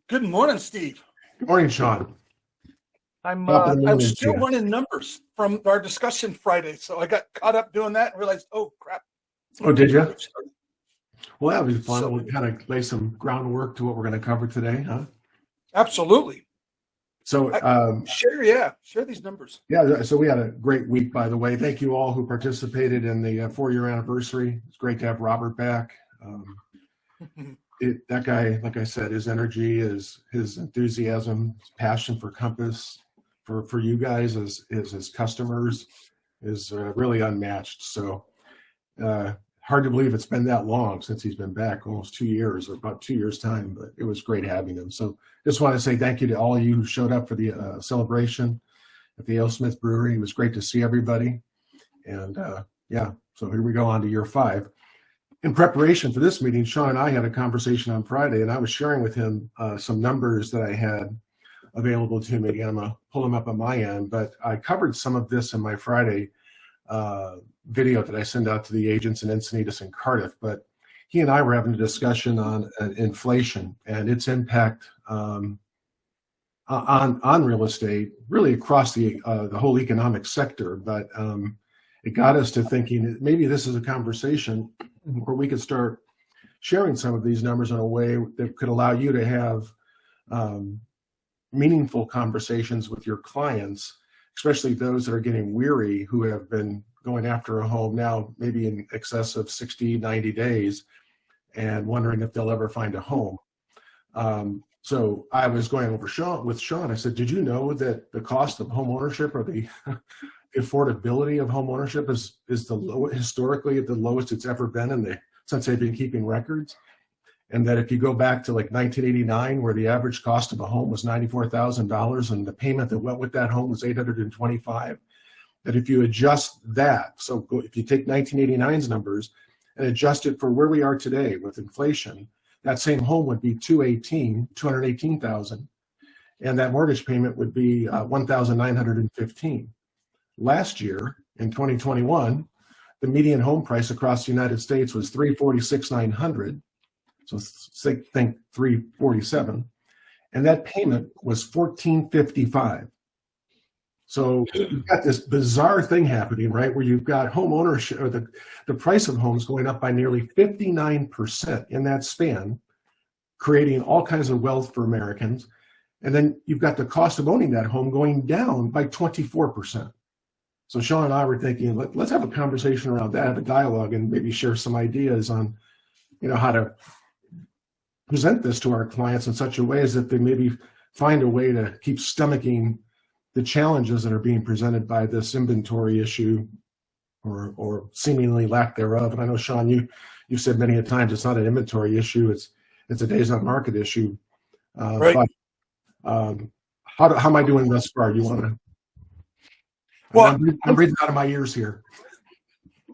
Good morning, Steve. Good morning, Sean. I'm Top of the I'm morning to still you. running numbers from our discussion Friday, so I got caught up doing that and realized, oh crap. Oh, did you? Well, that'll be fun. So We'll kind of lay some groundwork to what we're going to cover today, huh? absolutely. So, Share these numbers. yeah, so we had a great week, by the way. Thank you all who participated in the 4-year anniversary. It's great to have Robert back. That guy, like I said, his energy, his enthusiasm, his passion for Compass, for you guys as his customers is really unmatched. So hard to believe it's been that long since he's been back, almost 2 years or about 2 years time, but it was great having him. So just want to say thank you to all of you who showed up for the celebration at the AleSmith Brewery. It was great to see everybody. And yeah, so here we go on to year 5. In preparation for this meeting, Sean and I had a conversation on Friday, and I was sharing with him some numbers that I had available to me. I'm going to pull them up on my end, but I covered some of this in my Friday video that I send out to the agents in Encinitas and Cardiff. But he and I were having a discussion on inflation and its impact on real estate, really across the whole economic sector. But it got us to thinking that maybe this is a conversation where we could start sharing some of these numbers in a way that could allow you to have meaningful conversations with your clients, especially those that are getting weary, who have been going after a home now maybe in excess of 60, 90 days and wondering if they'll ever find a home. So I was going over with Sean. I said, did you know that the cost of home ownership, or the affordability of home ownership, is the lowest, historically the lowest it's ever been since they've been keeping records? And that if you go back to like 1989, where the average cost of a home was $94,000 and the payment that went with that home was $825, that if you adjust that, so if you take 1989's numbers and adjust it for where we are today with inflation, that same home would be $218,000, and that mortgage payment would be $1,915. Last year, in 2021, the median home price across the United States was $346,900. So think 347, and that payment was $1,455. So you've got this bizarre thing happening, right, where you've got home ownership, or the price of homes going up by nearly 59% in that span, creating all kinds of wealth for Americans. And then you've got the cost of owning that home going down by 24%. So Sean and I were thinking, let's have a conversation around that, have a dialogue, and maybe share some ideas on, how to present this to our clients in such a way as that they maybe find a way to keep stomaching the challenges that are being presented by this inventory issue, or seemingly lack thereof. And I know, Sean, you've said many a times it's not an inventory issue; it's a days on market issue. Right. But how am I doing thus far? You want to? Well, I'm breathing out of my ears here.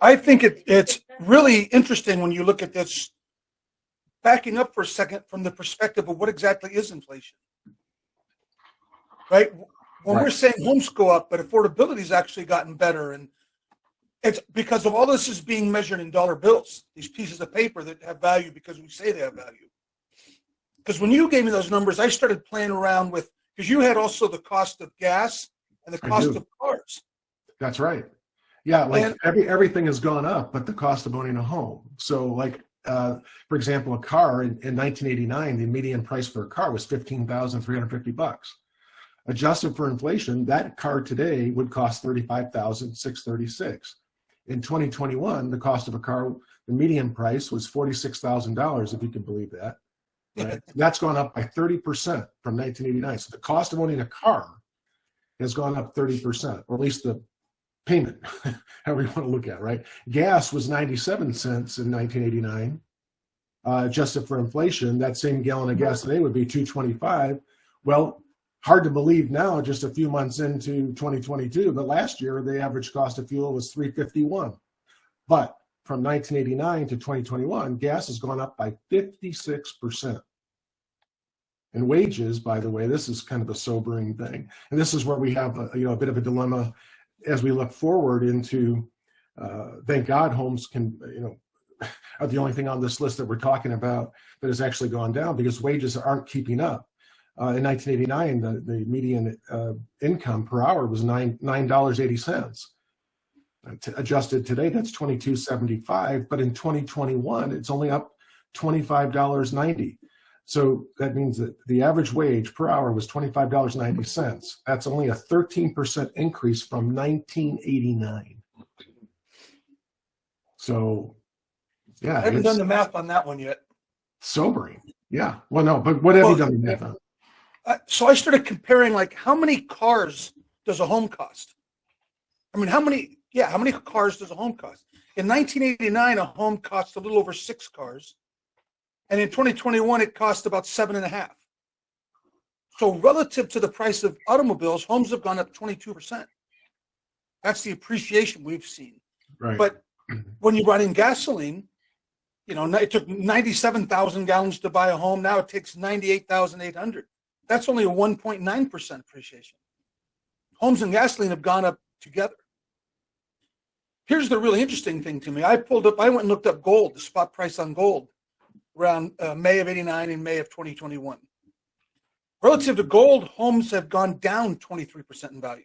I think it's really interesting when you look at this, backing up for a second from the perspective of what exactly is inflation, right? When we're saying homes go up, but affordability's actually gotten better, and it's because of all this is being measured in dollar bills, these pieces of paper that have value because we say they have value. Because when you gave me those numbers, I started playing around with, because you had also the cost of gas and the cost of cars. That's right. Yeah, everything has gone up, but the cost of owning a home. So for example, a car in 1989, the median price for a car was $15,350. Adjusted for inflation, that car today would cost $35,636. In 2021, the cost of a car, the median price was $46,000, if you can believe that. Right? That's gone up by 30% from 1989. So the cost of owning a car has gone up 30%, or at least the payment, however you want to look at it, right? Gas was 97 cents in 1989. Adjusted for inflation, that same gallon of gas today would be $2.25. Well, hard to believe now, just a few months into 2022, but last year the average cost of fuel was $3.51. But from 1989 to 2021, gas has gone up by 56%. And wages, by the way, this is kind of a sobering thing. And this is where we have a bit of a dilemma as we look forward into, thank God homes are the only thing on this list that we're talking about that has actually gone down, because wages aren't keeping up. In 1989, the median income per hour was $9.80. Adjusted today, that's $22.75. But in 2021, it's only up $25.90. So that means that the average wage per hour was $25.90. That's only a 13% increase from 1989. So, yeah. I haven't done the math on that one yet. Sobering. Yeah. Well, no, but what have you done the math on? So I started comparing, like, how many cars does a home cost? I mean, how many cars does a home cost? In 1989, a home cost a little over 6 cars. And in 2021, it cost about 7.5. So relative to the price of automobiles, homes have gone up 22%. That's the appreciation we've seen. Right. But when you run in gasoline, it took 97,000 gallons to buy a home. Now it takes 98,800. That's only a 1.9% appreciation. Homes and gasoline have gone up together. Here's the really interesting thing to me. I went and looked up gold, the spot price on gold, around May of 89 and May of 2021. Relative to gold, homes have gone down 23% in value.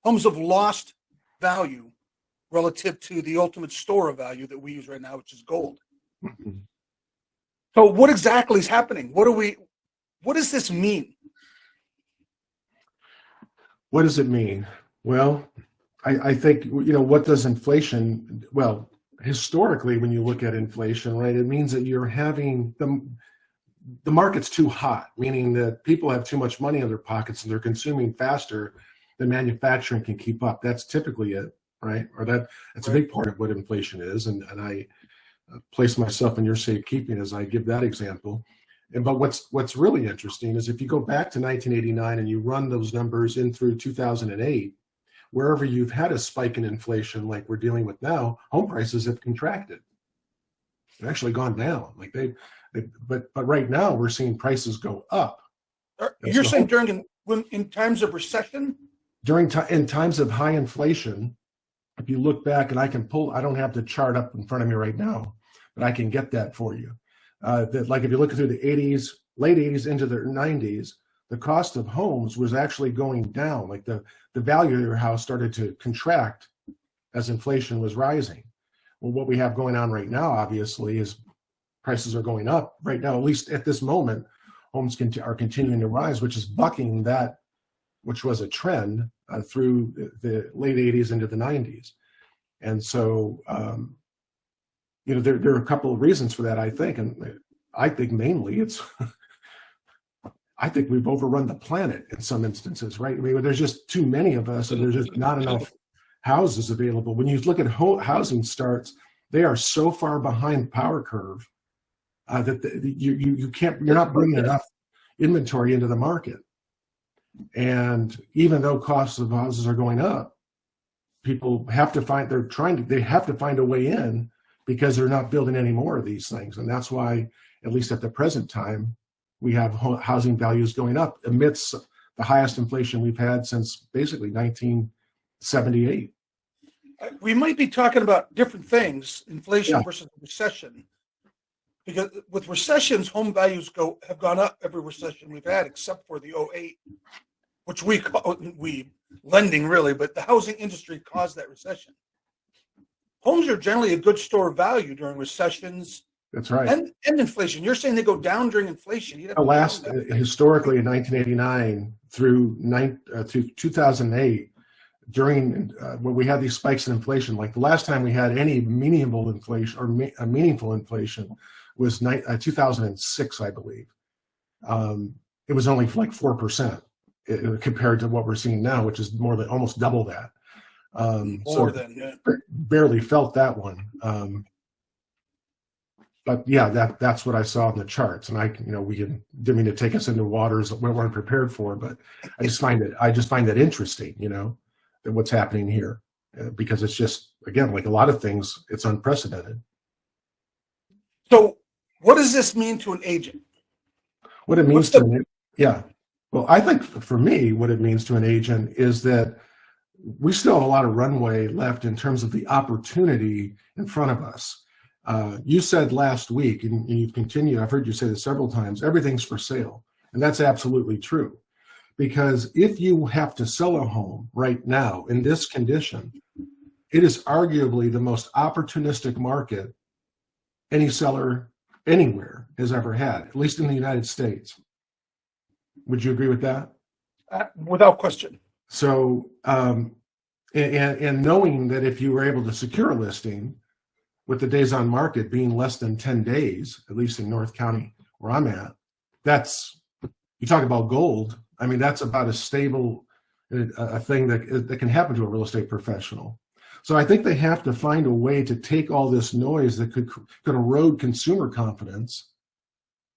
Homes have lost value relative to the ultimate store of value that we use right now, which is gold. Mm-hmm. So what exactly is happening? What does this mean? What does it mean? Well, I think, what does inflation, well, historically, when you look at inflation, right, it means that you're having the market's too hot, meaning that people have too much money in their pockets and they're consuming faster than manufacturing can keep up. That's typically it, right? Or that's a big part of what inflation is. And I place myself in your safekeeping as I give that example. But what's really interesting is if you go back to 1989 and you run those numbers in through 2008, wherever you've had a spike in inflation like we're dealing with now, home prices have contracted. They've actually gone down. But right now we're seeing prices go up. You're saying in times of recession? In times of high inflation, if you look back, and I don't have the chart up in front of me right now, but I can get that for you. Like if you look through the 80s, late 80s into the 90s, the cost of homes was actually going down. Like the value of your house started to contract as inflation was rising. Well, what we have going on right now, obviously, is prices are going up right now. At least at this moment, homes are continuing to rise, which is bucking that, which was a trend through the late 80s into the 90s. And so, there are a couple of reasons for that, I think. And I think mainly it's, I think we've overrun the planet in some instances, right? I mean, there's just too many of us and there's just not enough houses available. When you look at housing starts, they are so far behind the power curve that you're not bringing enough inventory into the market. And even though costs of houses are going up, people have to find a way in because they're not building any more of these things. And that's why, at least at the present time, we have housing values going up amidst the highest inflation we've had since basically 1978. We might be talking about different things, inflation versus recession. Because with recessions, home values have gone up every recession we've had, except for the 08, which we lending really, but the housing industry caused that recession. Homes are generally a good store of value during recessions. That's right. And inflation. You're saying they go down during inflation. Historically in 1989 through 2008, during when we had these spikes in inflation, like the last time we had any meaningful inflation or meaningful inflation was 2006, I believe. It was only like 4% compared to what we're seeing now, which is more than almost double that. Barely felt that one. But yeah, that's what I saw in the charts, and we didn't mean to take us into waters that we weren't prepared for, but I just find that interesting, that what's happening here, because it's just, again, like a lot of things, it's unprecedented. So, what does this mean to an agent? What it means well, I think for me, what it means to an agent is that we still have a lot of runway left in terms of the opportunity in front of us. You said last week, and you've continued, I've heard you say this several times, everything's for sale. And that's absolutely true. Because if you have to sell a home right now in this condition, it is arguably the most opportunistic market any seller anywhere has ever had, at least in the United States. Would you agree with that? Without question. So, and knowing that if you were able to secure a listing with the days on market being less than 10 days, at least in North County where I'm at, you talk about gold. I mean, that's about as stable a thing that can happen to a real estate professional. So I think they have to find a way to take all this noise that could erode consumer confidence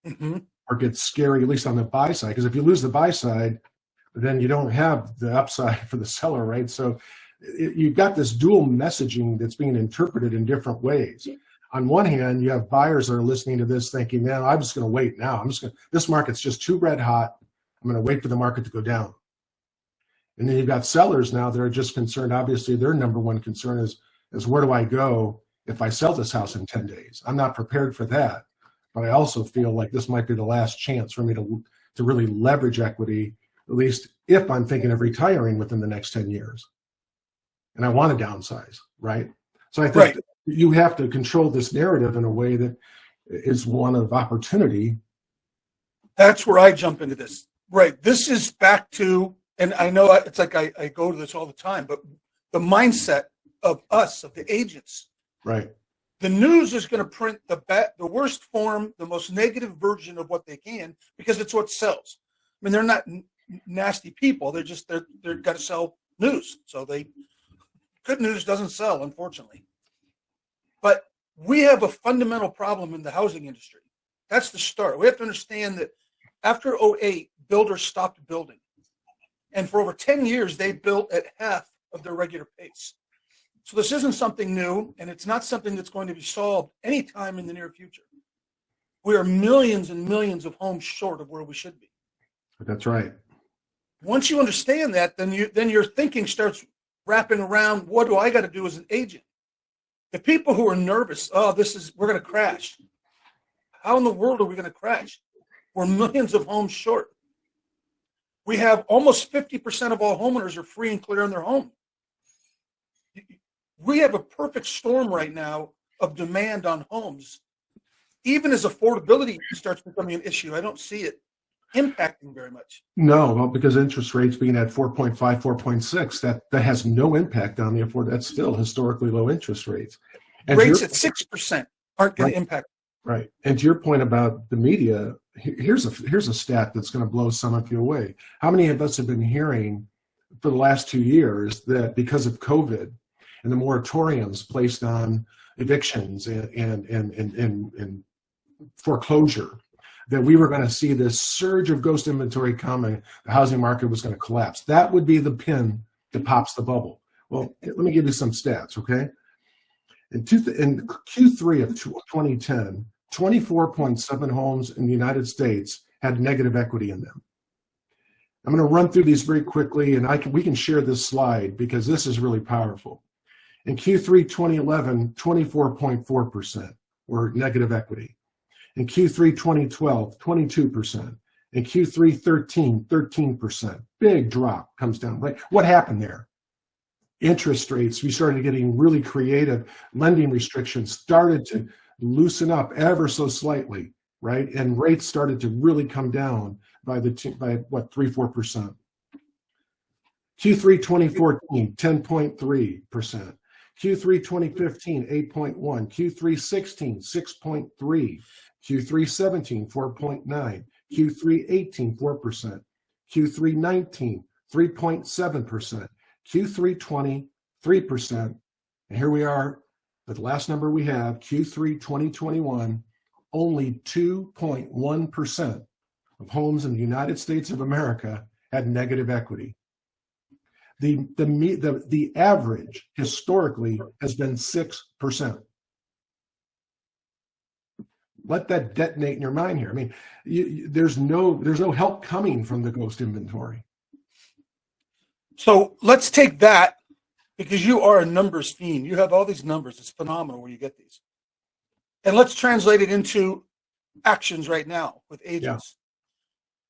or get scary, at least on the buy side. Because if you lose the buy side, then you don't have the upside for the seller, right? So you've got this dual messaging that's being interpreted in different ways. On one hand, you have buyers that are listening to this thinking, man, I'm just going to wait now. This market's just too red hot. I'm going to wait for the market to go down. And then you've got sellers now that are just concerned. Obviously, their number one concern is where do I go if I sell this house in 10 days? I'm not prepared for that. But I also feel like this might be the last chance for me to really leverage equity, at least if I'm thinking of retiring within the next 10 years. And I want to downsize, right? So I think you have to control this narrative in a way that is one of opportunity. That's where I jump into this. Right. This is back to, and I know it's like I go to this all the time, but the mindset of us, of the agents. Right. The news is going to print the worst form, the most negative version of what they can, because it's what sells. I mean, they're not nasty people. They're got to sell news. So good news doesn't sell, unfortunately. But we have a fundamental problem in the housing industry. That's the start. We have to understand that after 2008, builders stopped building. And for over 10 years, they built at half of their regular pace. So this isn't something new, and it's not something that's going to be solved anytime in the near future. We are millions and millions of homes short of where we should be. That's right. Once you understand that, then your thinking starts wrapping around, what do I got to do as an agent? The people who are nervous, we're going to crash. How in the world are we going to crash? We're millions of homes short. We have almost 50% of all homeowners are free and clear in their home. We have a perfect storm right now of demand on homes. Even as affordability starts becoming an issue, I don't see it impacting very much. No, well, because interest rates being at 4.5, 4.6, that has no impact on the that's still historically low interest rates. And rates at 6% aren't going to impact. Right. And to your point about the media, here's a stat that's going to blow some of you away. How many of us have been hearing for the last 2 years that because of COVID and the moratoriums placed on evictions and foreclosure, that we were going to see this surge of ghost inventory coming, the housing market was going to collapse. That would be the pin that pops the bubble. Well, let me give you some stats, okay? In Q3 of 2010, 24.7 homes in the United States had negative equity in them. I'm going to run through these very quickly, and we can share this slide because this is really powerful. In Q3 2011, 24.4% were negative equity. In Q3 2012, 22%. In Q3 13, 13%. Big drop comes down. Right? What happened there? Interest rates, we started getting really creative. Lending restrictions started to loosen up ever so slightly, right? And rates started to really come down by 3-4%. Q3 2014, 10.3%. Q3 2015, 8.1. Q3 16, 6.3. Q3 17, 4.9. Q3 18, 4%. Q3 19, 3.7%. Q3 20, 3%. And here we are, the last number we have, Q3 2021, only 2.1% of homes in the United States of America had negative equity. The average historically has been 6%. Let that detonate in your mind here. I mean, there's no help coming from the ghost inventory. So let's take that, because you are a numbers fiend. You have all these numbers. It's phenomenal where you get these. And let's translate it into actions right now with agents.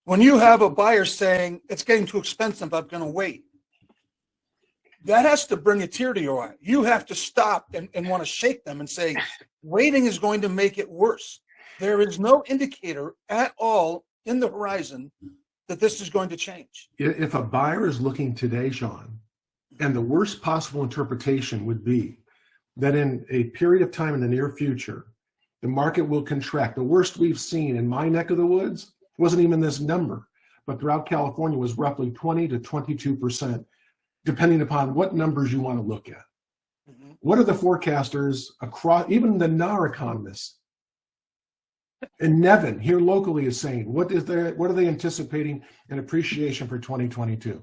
When you have a buyer saying it's getting too expensive, I'm going to wait, that has to bring a tear to your eye. You have to stop and want to shake them and say, waiting is going to make it worse. There is no indicator at all in the horizon that this is going to change. If a buyer is looking today, Sean, and the worst possible interpretation would be that in a period of time in the near future, the market will contract. The worst we've seen in my neck of the woods wasn't even this number, but throughout California was roughly 20 to 22%, depending upon what numbers you want to look at. Mm-hmm. What are the forecasters across, even the NAR economists? And Nevin here locally is saying, what are they anticipating in appreciation for 2022?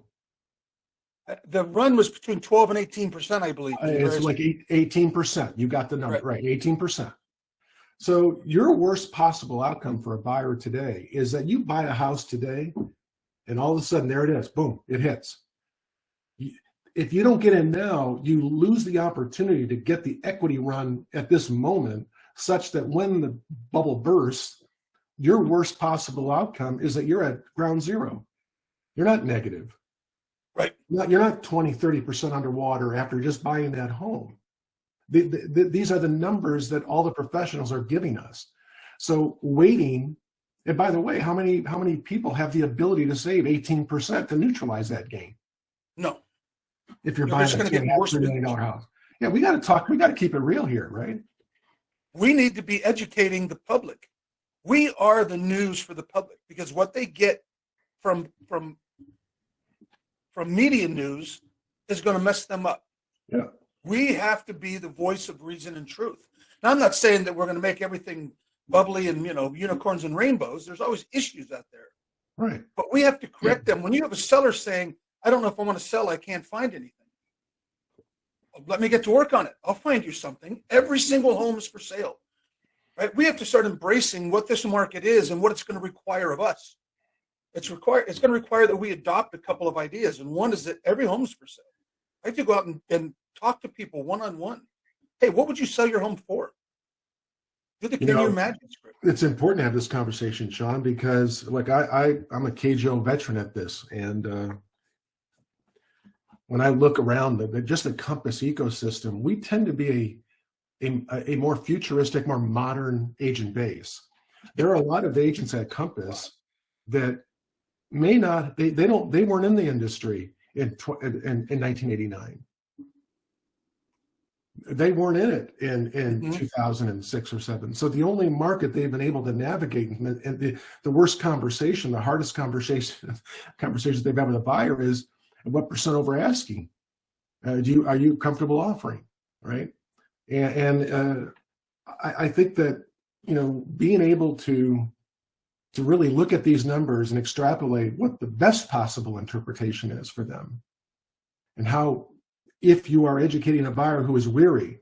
The run was between 12 and 18%, I believe. It's like 18%. You got the number right, 18%. So your worst possible outcome for a buyer today is that you buy a house today, and all of a sudden, there it is. Boom, it hits. If you don't get in now, you lose the opportunity to get the equity run at this moment, such that when the bubble bursts, your worst possible outcome is that you're at ground zero. You're not negative. Right. You're not 20, 30% underwater after just buying that home. These are the numbers that all the professionals are giving us. So waiting, and by the way, how many people have the ability to save 18% to neutralize that gain? No. If you're buying a $2.5 million house. Yeah, we got to keep it real here, right? We need to be educating the public. We are the news for the public, because what they get from media news is going to mess them up. Yeah. We have to be the voice of reason and truth. Now, I'm not saying that we're going to make everything bubbly and, unicorns and rainbows. There's always issues out there. Right. But we have to correct them. When you have a seller saying, I don't know if I want to sell, I can't find anything. Let me get to work on it. I'll find you something. Every single home is for sale. Right? We have to start embracing what this market is and what it's going to require of us. It's going to require that we adopt a couple of ideas. And one is that every home is for sale. I have to go out and talk to people one-on-one. Hey, what would you sell your home for? Do the Can You Imagine script. It's important to have this conversation, Sean, because I'm a KJO veteran at this. And when I look around just the Compass ecosystem, we tend to be a more futuristic, more modern agent base. There are a lot of agents at Compass that may not, they weren't in the industry in 1989. They weren't in it in 2006 or 7. So the only market they've been able to navigate, and the worst conversation, the hardest conversations they've had with a buyer is, what percent over asking are you comfortable offering, right? And I think that being able to really look at these numbers and extrapolate what the best possible interpretation is for them, and how, if you are educating a buyer who is weary,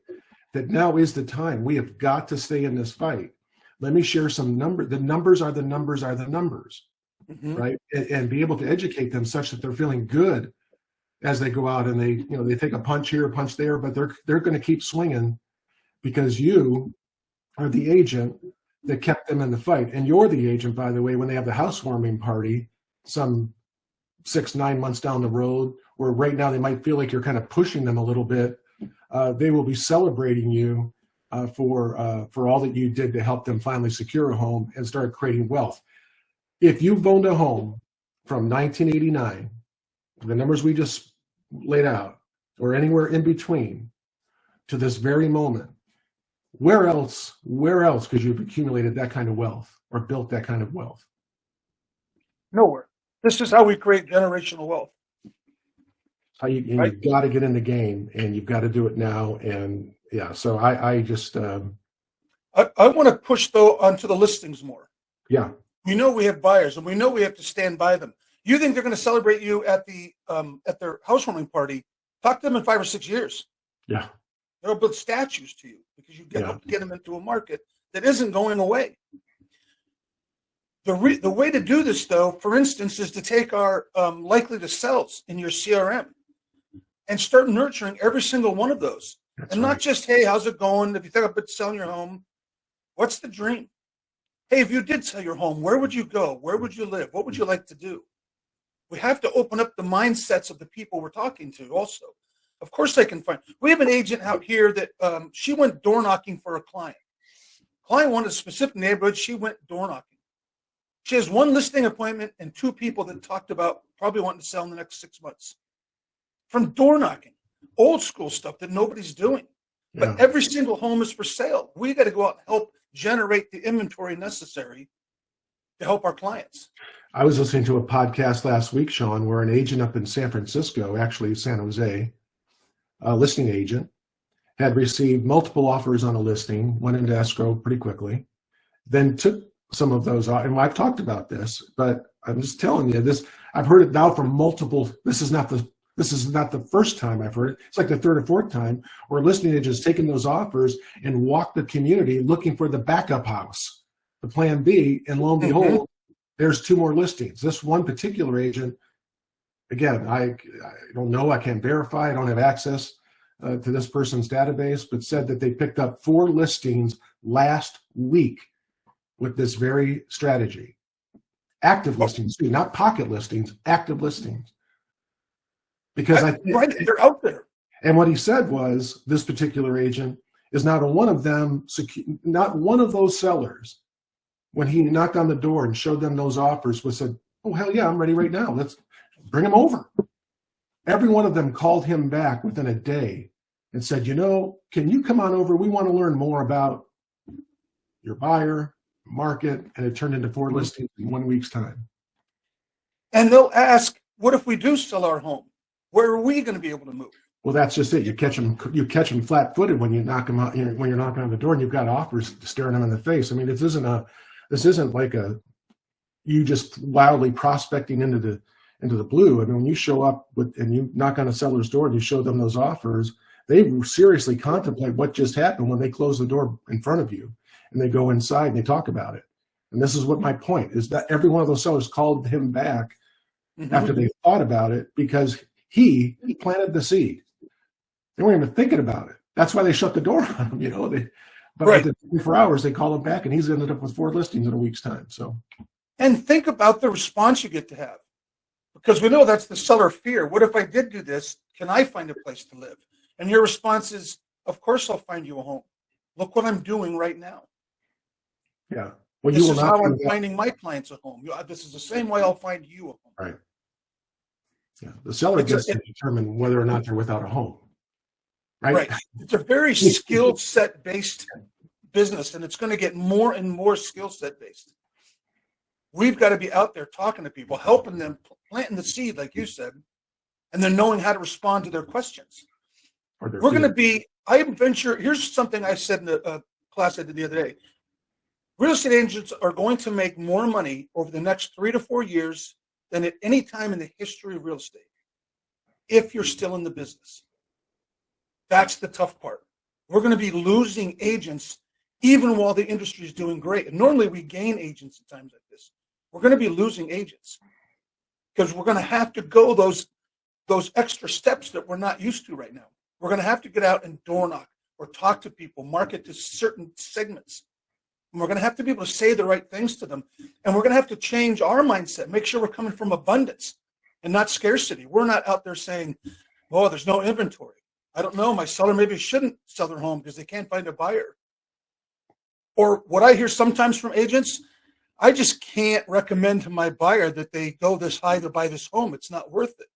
that now is the time. We have got to stay in this fight. Let me share some numbers. The numbers are the numbers are the numbers, right? And be able to educate them such that they're feeling good as they go out and they take a punch here, a punch there, but they're going to keep swinging because you are the agent that kept them in the fight. And you're the agent, by the way, when they have the housewarming party, some 6-9 months down the road, where right now they might feel like you're kind of pushing them a little bit. They will be celebrating you for all that you did to help them finally secure a home and start creating wealth. If you've owned a home from 1989, the numbers we just laid out, or anywhere in between, to this very moment, where else could you have accumulated that kind of wealth or built that kind of wealth? Nowhere. This is how we create generational wealth. You've got to get in the game, and you've got to do it now. And yeah, so I just I want to push though onto the listings more. Yeah, we know we have buyers, and we know we have to stand by them. You think they're going to celebrate you at their housewarming party? Talk to them in 5 or 6 years. Yeah, they'll build statues to you because you get them into a market that isn't going away. The way to do this, though, for instance, is to take our likely to sells in your CRM and start nurturing every single one of those. That's and not just, hey, how's it going? If you think about selling your home, what's the dream? Hey, if you did sell your home, where would you go? Where would you live? What would you like to do? We have to open up the mindsets of the people we're talking to also. Of course they can find. We have an agent out here that she went door knocking for a client. Client wanted a specific neighborhood. She went door knocking. She has one listing appointment and 2 people that talked about probably wanting to sell in the next 6 months. From door knocking, old school stuff that nobody's doing. Yeah. But every single home is for sale. We got to go out and help generate the inventory necessary to help our clients. I was listening to a podcast last week, Sean, where an agent up in San Francisco, actually San Jose, a listing agent, had received multiple offers on a listing, went into escrow pretty quickly, then took some of those off. And I've talked about this, but I'm just telling you this. I've heard it now from multiple. This is not the first time I've heard it. It's like the 3rd or 4th time where a listing agent has taken those offers and walked the community looking for the backup house, the plan B, and lo and behold, there's 2 more listings. This one particular agent, again, I don't know, I can't verify, I don't have access to this person's database, but said that they picked up 4 listings last week with this very strategy. Active listings too, not pocket listings, active listings. Because they're out there. And what he said was, this particular agent is not one of those sellers, when he knocked on the door and showed them those offers, was said, "Oh, hell yeah, I'm ready right now. Let's bring them over." Every one of them called him back within a day and said, "Can you come on over? We want to learn more about your buyer, market." And it turned into 4 listings in 1 week's time. And they'll ask, what if we do sell our home? Where are we going to be able to move? Well, that's just it. You catch them flat-footed when you knock them out. When you're knocking on the door and you've got offers staring them in the face. I mean, this isn't like you just wildly prospecting into the blue. I mean, when you show up and you knock on a seller's door and you show them those offers, they seriously contemplate what just happened when they close the door in front of you, and they go inside and they talk about it. And this is what my point is, that every one of those sellers called him back after they thought about it, because he planted the seed. They weren't even thinking about it. That's why they shut the door on him, But within 24 hours, they call him back, and he's ended up with 4 listings in a week's time. So, and think about the response you get to have, because we know that's the seller fear. What if I did do this? Can I find a place to live? And your response is, of course I'll find you a home. Look what I'm doing right now. Yeah. Well, this is how I'm finding my clients a home. This is the same way I'll find you a home. Right. Yeah. The seller gets to determine whether or not they're without a home. Right. It's a very skill set based business, and it's going to get more and more skill set based. We've got to be out there talking to people, helping them, planting the seed, like you said, and then knowing how to respond to their questions. We're going to be, here's something I said in a class I did the other day. Real estate agents are going to make more money over the next 3 to 4 years than at any time in the history of real estate, if you're still in the business. That's the tough part. We're going to be losing agents even while the industry is doing great. And normally we gain agents at times like this. We're going to be losing agents because we're going to have to go those extra steps that we're not used to right now. We're going to have to get out and door knock or talk to people, market to certain segments. And we're going to have to be able to say the right things to them. And we're going to have to change our mindset, make sure we're coming from abundance and not scarcity. We're not out there saying, "Oh, there's no inventory. I don't know, my seller maybe shouldn't sell their home because they can't find a buyer." Or what I hear sometimes from agents, "I just can't recommend to my buyer that they go this high to buy this home. It's not worth it."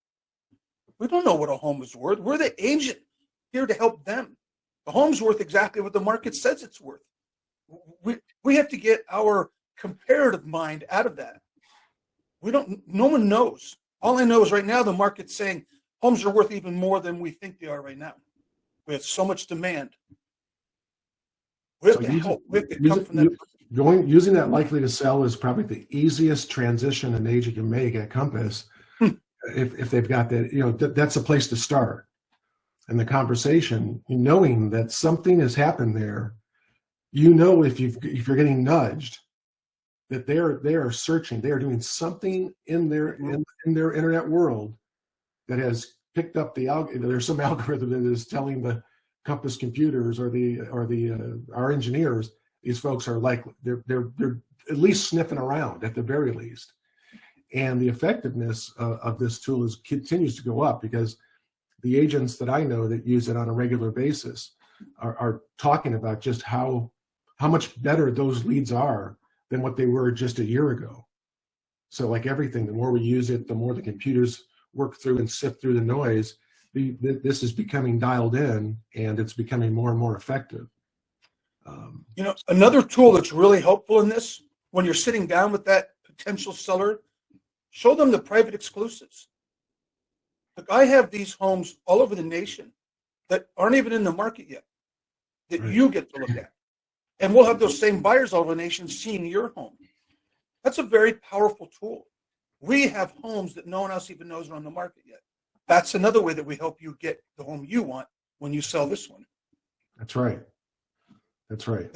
We don't know what a home is worth. We're the agent here to help them. The home's worth exactly what the market says it's worth. We have to get our comparative mind out of that. No one knows. All I know is right now the market's saying homes are worth even more than we think they are right now. We have so much demand. We have to help. We have to come from that. Using that likely to sell is probably the easiest transition an agent can make at Compass. If they've got that, that's a place to start. And the conversation, knowing that something has happened there, if you're getting nudged, that they are searching, they are doing something in their internet world that has picked up there's some algorithm that is telling the Compass computers or our engineers, these folks are likely, they're at least sniffing around at the very least. And the effectiveness of this tool continues to go up, because the agents that I know that use it on a regular basis are talking about just how much better those leads are than what they were just a year ago. So like everything, the more we use it, the more the computers work through and sift through the noise. This is becoming dialed in, and it's becoming more and more effective. Another tool that's really helpful in this, when you're sitting down with that potential seller, show them the private exclusives. Look, I have these homes all over the nation that aren't even in the market yet, that Right. you get to look at. And we'll have those same buyers all over the nation seeing your home. That's a very powerful tool. We have homes that no one else even knows are on the market yet. That's another way that we help you get the home you want when you sell this one. That's right. That's right.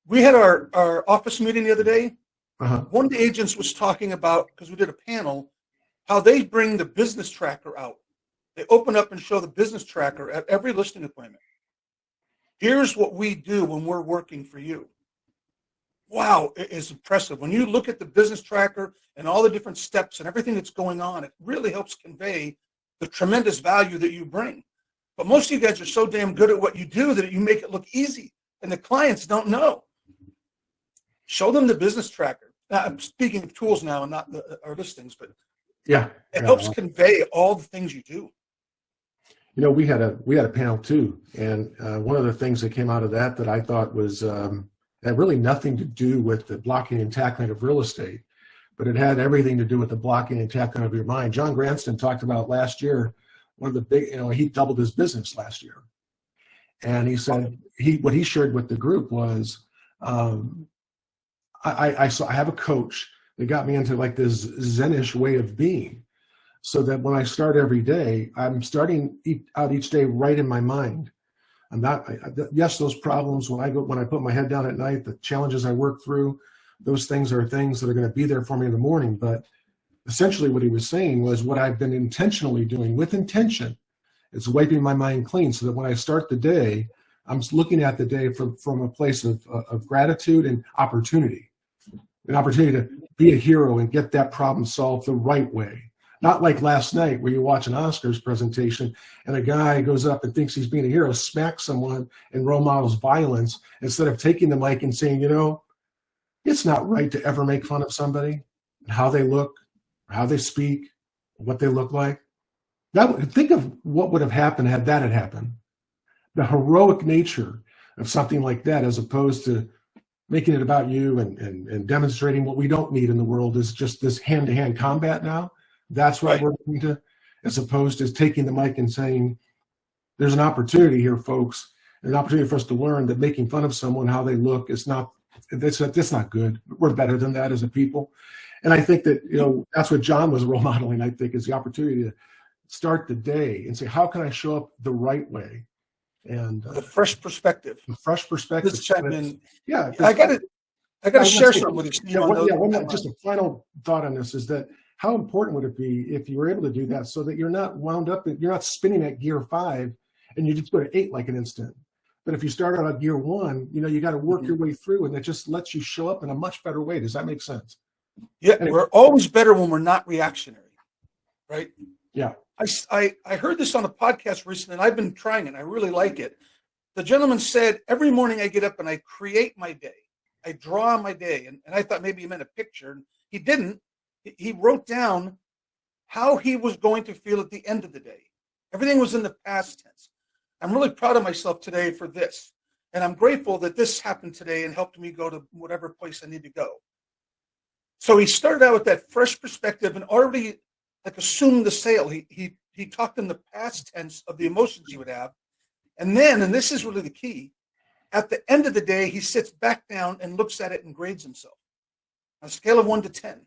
We had our office meeting the other day. Uh-huh. One of the agents was talking about, because we did a panel, how they bring the business tracker out. They open up and show the business tracker at every listing appointment. Here's what we do when we're working for you. Wow, it is impressive. When you look at the business tracker and all the different steps and everything that's going on, it really helps convey the tremendous value that you bring. But most of you guys are so damn good at what you do that you make it look easy, and the clients don't know. Show them the business tracker. Now, I'm speaking of tools now and not our listings, but it helps convey all the things you do. We had a panel too, and one of the things that came out of that I thought was had really nothing to do with the blocking and tackling of real estate, but it had everything to do with the blocking and tackling of your mind. John Granston talked about last year, one of the big, he doubled his business last year, and he said what he shared with the group was, I have a coach that got me into like this Zenish way of being, so that when I start every day, I'm starting out each day right in my mind. I'm not, yes, those problems when I put my head down at night, the challenges I work through, those things are things that are going to be there for me in the morning. But essentially what he was saying was what I've been intentionally doing with intention is wiping my mind clean, so that when I start the day, I'm looking at the day from a place of gratitude and opportunity, an opportunity to be a hero and get that problem solved the right way. Not like last night where you watch an Oscars presentation and a guy goes up and thinks he's being a hero, smacks someone and role models violence, instead of taking the mic and saying, it's not right to ever make fun of somebody and how they look, how they speak, what they look like. Think of what would have happened had that had happened. The heroic nature of something like that, as opposed to making it about you and demonstrating what we don't need in the world is just this hand-to-hand combat now. That's what we're looking to, as opposed to taking the mic and saying, there's an opportunity here, folks, an opportunity for us to learn that making fun of someone, how they look, that's not good. We're better than that as a people. And I think that, that's what John was role modeling, I think, is the opportunity to start the day and say, how can I show up the right way? And the fresh perspective. The fresh perspective. I got to share something with you. Just a final thought on this is that how important would it be if you were able to do that, so that you're not wound up, you're not spinning at gear 5 and you just go to 8 like an instant. But if you start out at gear 1, you got to work your way through, and it just lets you show up in a much better way. Does that make sense? Yeah, anyway. We're always better when we're not reactionary, right? Yeah. I heard this on a podcast recently, and I've been trying it. I really like it. The gentleman said, every morning I get up and I create my day. I draw my day. And I thought maybe he meant a picture. And he didn't. He wrote down how he was going to feel at the end of the day. Everything was in the past tense. I'm really proud of myself today for this. And I'm grateful that this happened today and helped me go to whatever place I need to go. So he started out with that fresh perspective and already assumed the sale. He talked in the past tense of the emotions he would have. And then, and this is really the key, at the end of the day, he sits back down and looks at it and grades himself. On a scale of 1 to 10.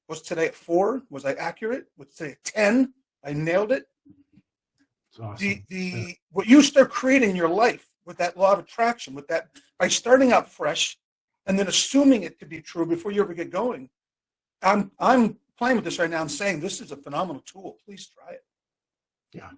Was today at 4? Was I accurate? Was today at 10? I nailed it. That's awesome. What you start creating in your life with that law of attraction, with that, by starting out fresh and then assuming it to be true before you ever get going. I'm playing with this right now and saying this is a phenomenal tool. Please try it. Yeah.